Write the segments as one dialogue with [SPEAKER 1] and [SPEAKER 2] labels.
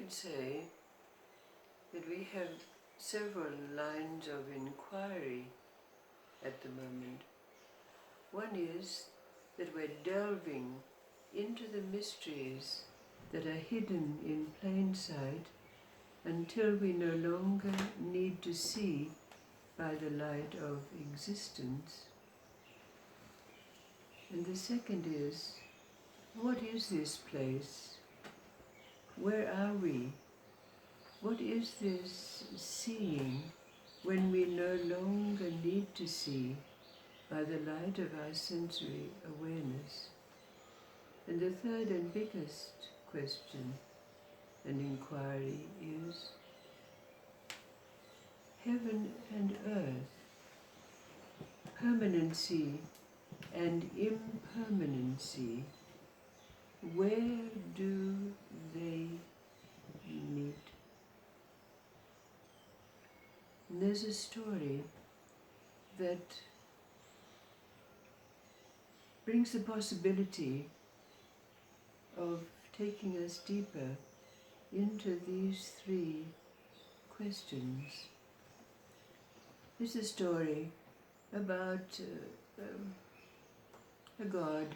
[SPEAKER 1] could say that we have several lines of inquiry at the moment. One is that we're delving into the mysteries that are hidden in plain sight until we no longer need to see by the light of existence. And the second is, what is this place? Where are we? What is this seeing when we no longer need to see by the light of our sensory awareness? And the third and biggest question and inquiry is, heaven and earth, permanency and impermanency, where do they meet? And there's a story that brings the possibility of taking us deeper into these three questions. It's a story about a god,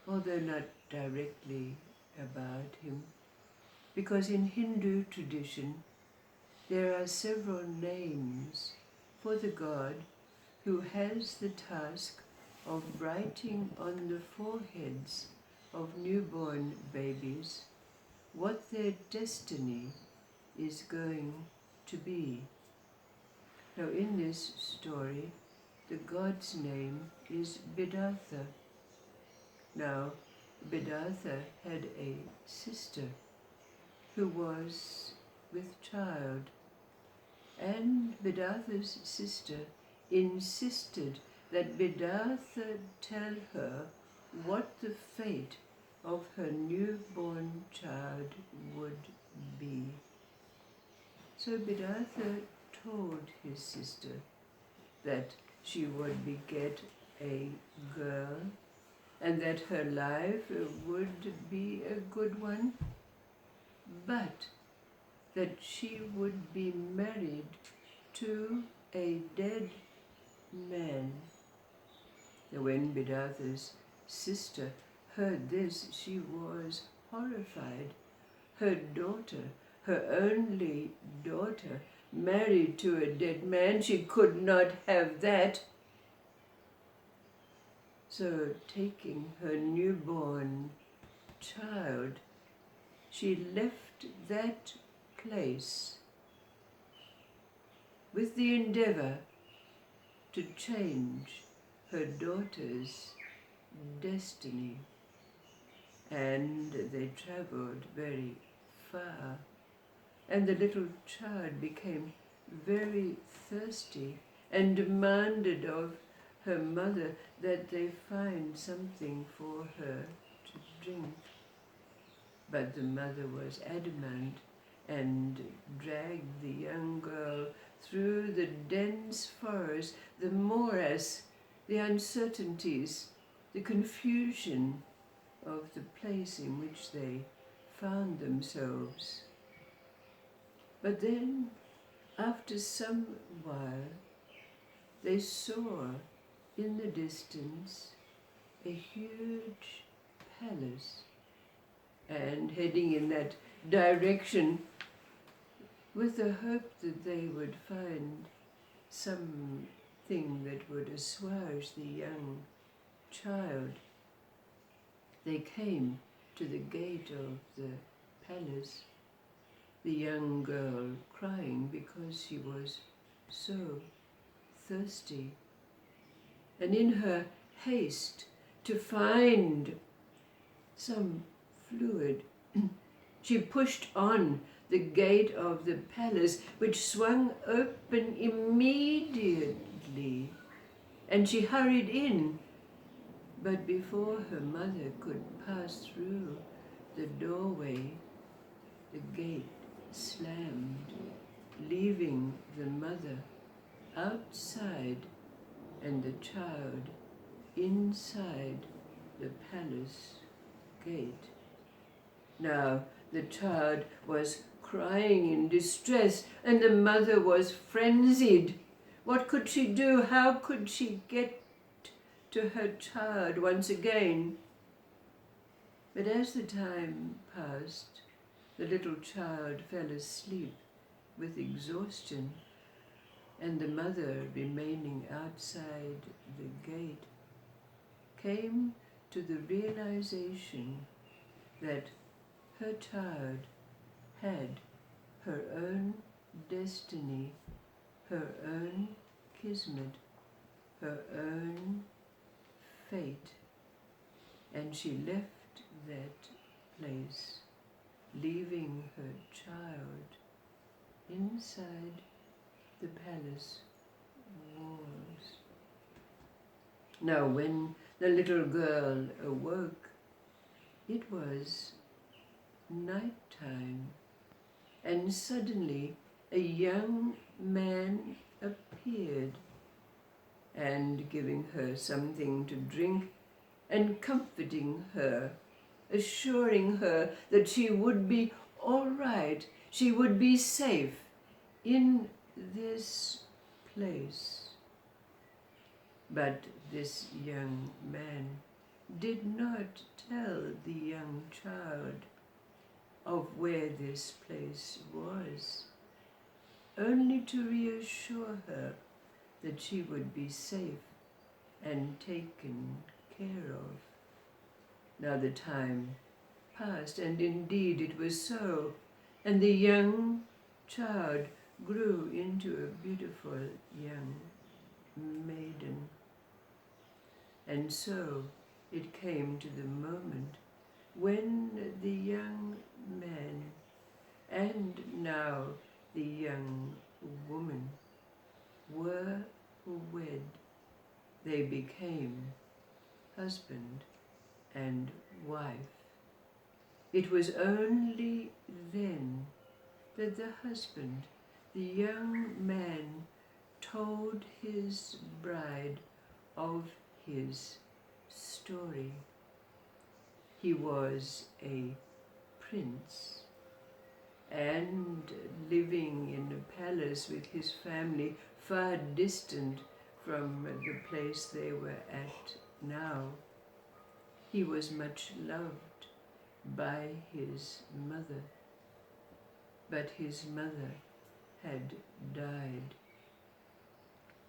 [SPEAKER 1] although not directly about him, because in Hindu tradition there are several names for the god who has the task of writing on the foreheads of newborn babies what their destiny is going to be. Now in this story, the god's name is Bidartha. Now, Bidartha had a sister who was with child, and Bidartha's sister insisted that Bidartha tell her what the fate of her newborn child would be. So Bidartha told his sister that she would beget a girl and that her life would be a good one, but that she would be married to a dead man. Now, when Bidartha's sister heard this, she was horrified. Her daughter, her only daughter, married to a dead man, she could not have that. So, taking her newborn child, she left that place with the endeavor to change her daughter's destiny. And they traveled very far, and the little child became very thirsty and demanded of her mother that they find something for her to drink. But the mother was adamant and dragged the young girl through the dense forest, the morass, the uncertainties, the confusion of the place in which they found themselves. But then, after some while, they saw in the distance a huge palace, and heading in that direction with the hope that they would find something that would assuage the young child, they came to the gate of the palace, the young girl crying because she was so thirsty. And in her haste to find some fluid, she pushed on the gate of the palace, which swung open immediately, and she hurried in. But before her mother could pass through the doorway, the gate slammed, leaving the mother outside and the child inside the palace gate. Now, The child was crying in distress, and the mother was frenzied. What could she do? How could she get to her child once again? But as the time passed, the little child fell asleep with exhaustion, and the mother, remaining outside the gate, came to the realization that her child had her own destiny, her own kismet, her own fate, and she left that place, leaving her child inside the palace walls. Now, when the little girl awoke, it was night time, and suddenly a young man appeared, and giving her something to drink and comforting her, assuring her that she would be all right, she would be safe in this place. But this young man did not tell the young child of where this place was, only to reassure her that she would be safe and taken care of. Now the time passed, and indeed it was so, and the young child grew into a beautiful young maiden. And so it came to the moment when the young man and now the young woman were wed. They became husband and wife. It was only then that the husband, the young man, told his bride of his story. He was a prince, and living in a palace with his family, far distant from the place they were at now. He was much loved by his mother, but his mother had died.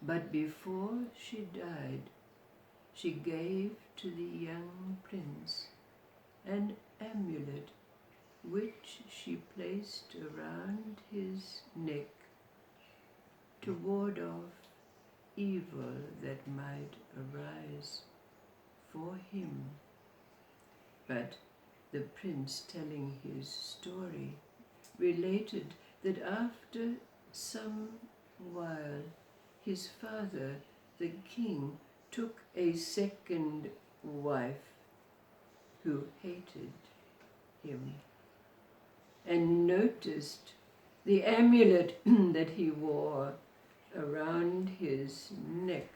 [SPEAKER 1] But before she died, she gave to the young prince an amulet which she placed around his neck to ward off evil that might arise for him. But the prince, telling his story, related that after some while his father, the king, took a second wife who hated him, and noticed the amulet that he wore around his neck,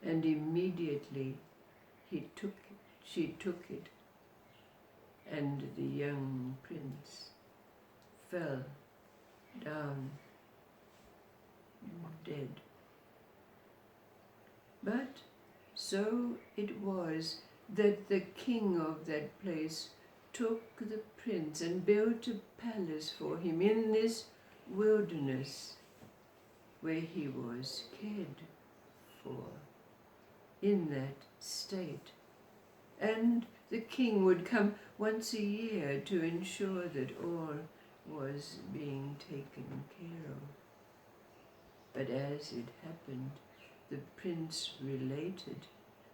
[SPEAKER 1] and immediately she took it, and the young prince fell down dead. But so it was that the king of that place took the prince and built a palace for him in this wilderness, where he was cared for in that state. And the king would come once a year to ensure that all was being taken care of. But as it happened, the prince related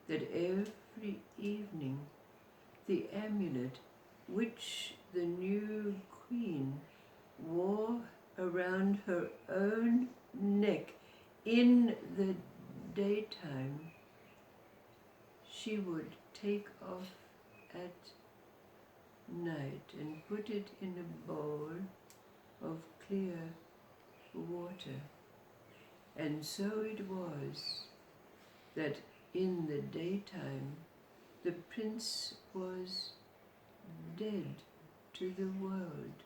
[SPEAKER 1] that every evening the amulet which the new queen wore around her own neck in the daytime, she would take off at night and put it in a bowl of clear water. And so it was that in the daytime the prince was dead to the world,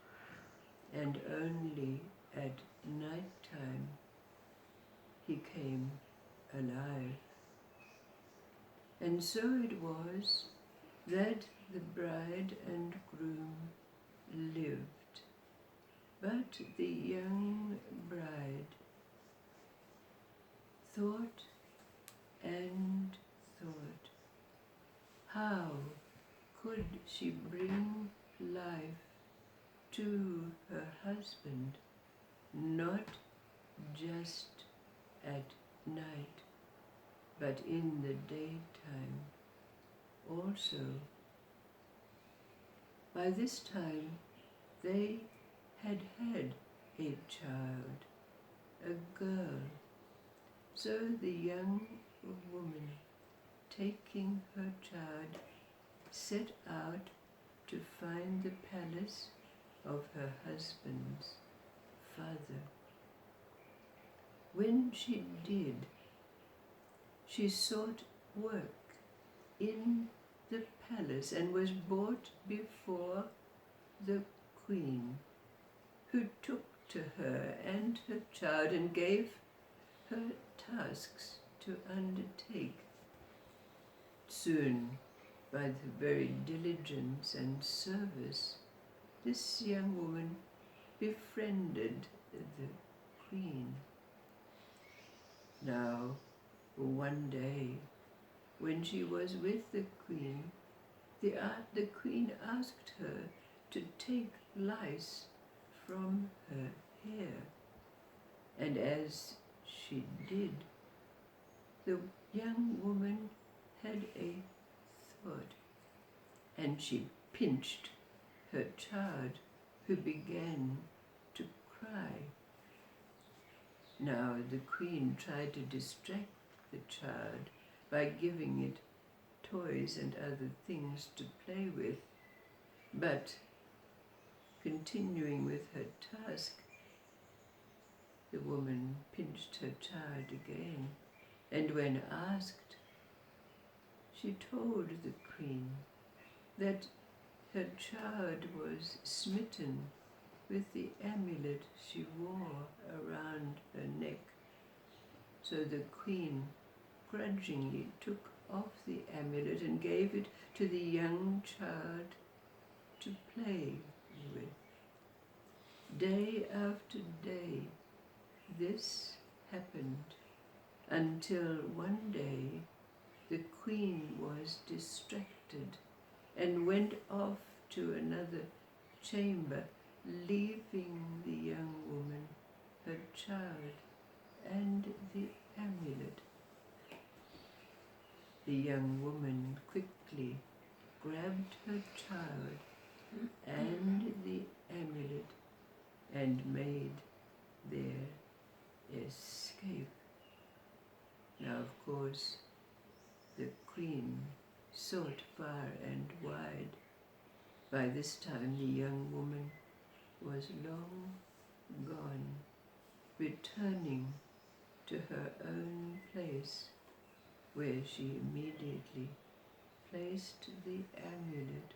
[SPEAKER 1] and only at night time he came alive. And so it was that the bride and groom lived, but the young bride thought and thought, how could she bring life to her husband, not just at night, but in the daytime also. By this time they had had a child, a girl. So the young woman, taking her child, set out to find the palace of her husband's father. When she did, she sought work in the palace and was brought before the queen, who took to her and her child and gave her tasks to undertake. Soon, by the very diligence and service, this young woman befriended the queen. Now, one day, when she was with the queen, the queen asked her to take lice from her hair, and as she did, the young woman had a thought, and she pinched her child, who began to cry. Now the queen tried to distract the child by giving it toys and other things to play with, but continuing with her task, the woman pinched her child again, and when asked, she told the queen that her child was smitten with the amulet she wore around her neck. So the queen grudgingly took off the amulet and gave it to the young child to play with. Day after day, this happened until one day the queen was distracted and went off to another chamber, leaving the young woman, her child, and the amulet. The young woman quickly grabbed her child and the amulet and made their escape. Now, of course, the queen sought far and wide. By this time, the young woman was long gone, returning to her own place, where she immediately placed the amulet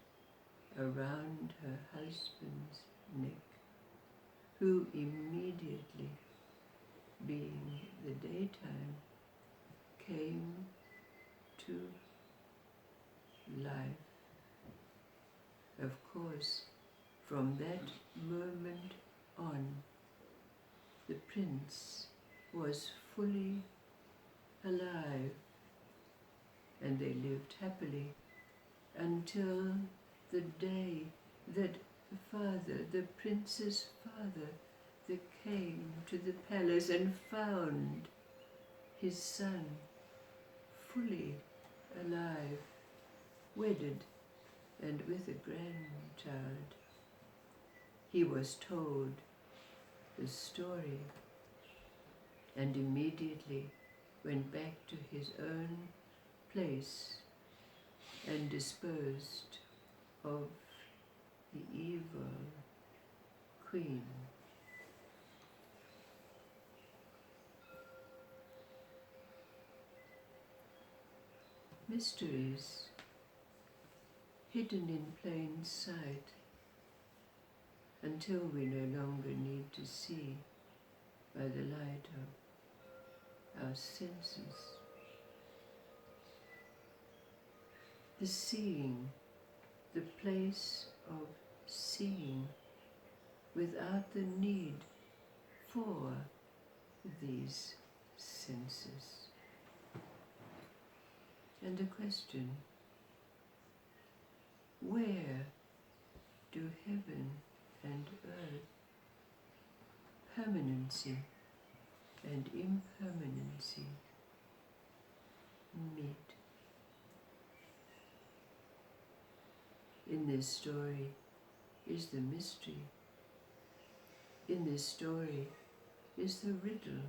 [SPEAKER 1] around her husband's neck, who immediately, being the daytime, came to life. Of course, from that moment on, the prince was fully alive, and they lived happily until the day that the prince's father, came to the palace and found his son fully alive, wedded, and with a grandchild. He was told the story and immediately went back to his own place and disposed of the evil queen. Mysteries hidden in plain sight until we no longer need to see by the light of our senses. The seeing, the place of seeing without the need for these senses. And the question, where do heaven and earth, permanency and impermanency, meet? In this story is the mystery. In this story is the riddle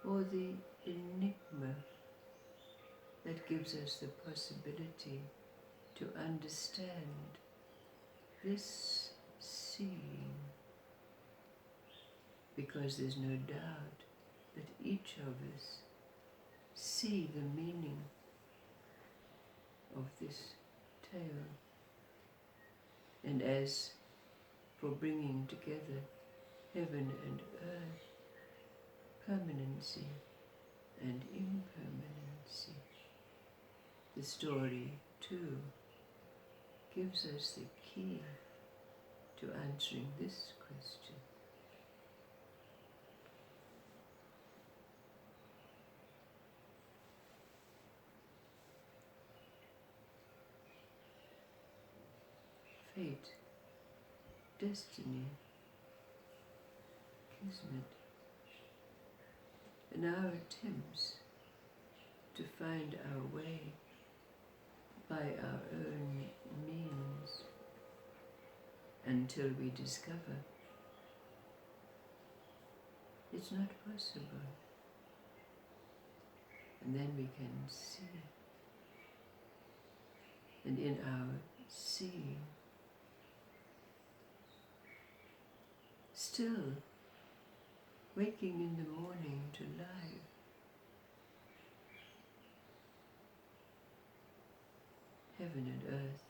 [SPEAKER 1] or the enigma that gives us the possibility to understand this seeing, because there's no doubt that each of us see the meaning of this tale. And as for bringing together heaven and earth, permanency and impermanency, the story too gives us the key to answering this question. Fate, destiny, kismet, and our attempts to find our way by our own means until we discover it's not possible. And then we can see. And in our seeing, still waking in the morning to life, heaven and earth,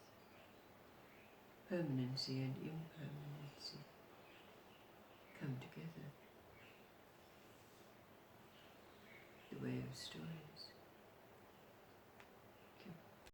[SPEAKER 1] permanency and impermanency come together. The way of story.